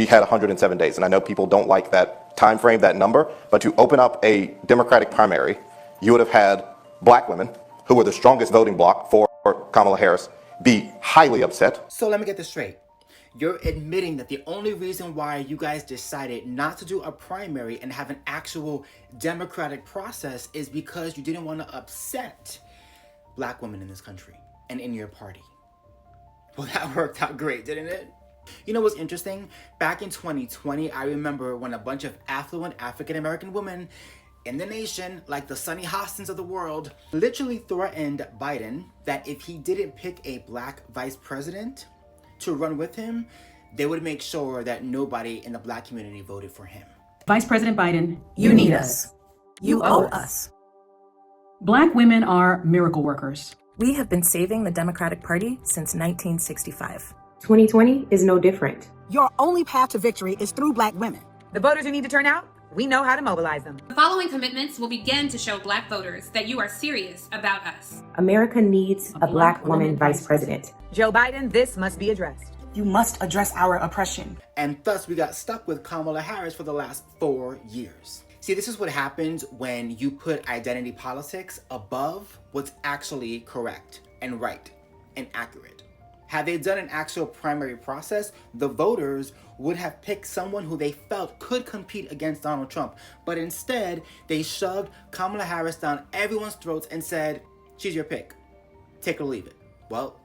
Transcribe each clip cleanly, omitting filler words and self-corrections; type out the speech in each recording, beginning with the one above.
we had 107 days. And I know people don't like that time frame, that number, but to open up a Democratic primary, you would have had black women, who were the strongest voting bloc for Kamala Harris, be highly upset. So let me get this straight. You're admitting that the only reason why you guys decided not to do a primary and have an actual democratic process is because you didn't want to upset black women in this country and in your party. Well, that worked out great, didn't it? You know what's interesting? Back in 2020, I remember when a bunch of affluent African-American women in the nation, like the Sunny Hostins of the world, literally threatened Biden that if he didn't pick a black vice president to run with him, they would make sure that nobody in the black community voted for him. Vice President Biden, you need us. You owe us. Black women are miracle workers. We have been saving the Democratic Party since 1965. 2020 is no different. Your only path to victory is through black women. The voters who need to turn out, we know how to mobilize them. The following commitments will begin to show black voters that you are serious about us. America needs a black woman vice president. Joe Biden, this must be addressed. You must address our oppression. And thus we got stuck with Kamala Harris for the last 4 years. See, this is what happens when you put identity politics above what's actually correct and right and accurate. Had they done an actual primary process, the voters would have picked someone who they felt could compete against Donald Trump. But instead, they shoved Kamala Harris down everyone's throats and said, she's your pick. Take it or leave it. Well,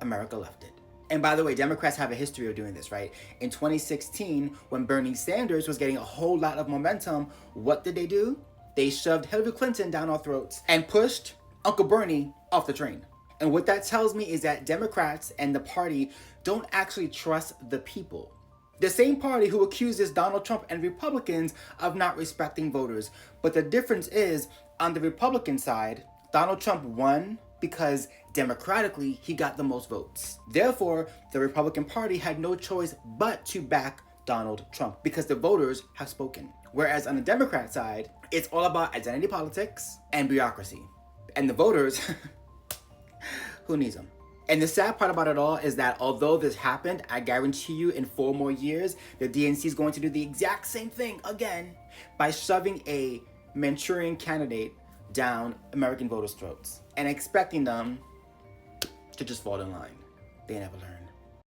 America left it. And by the way, Democrats have a history of doing this, right? In 2016, when Bernie Sanders was getting a whole lot of momentum, what did they do? They shoved Hillary Clinton down our throats and pushed Uncle Bernie off the train. And what that tells me is that Democrats and the party don't actually trust the people. The same party who accuses Donald Trump and Republicans of not respecting voters. But the difference is, on the Republican side, Donald Trump won because democratically he got the most votes. Therefore, the Republican Party had no choice but to back Donald Trump because the voters have spoken. Whereas on the Democrat side, it's all about identity politics and bureaucracy. And the voters, who needs them? And the sad part about it all is that although this happened, I guarantee you in 4 more years, the DNC is going to do the exact same thing again by shoving a Manchurian candidate down American voters' throats and expecting them to just fall in line. They never learn.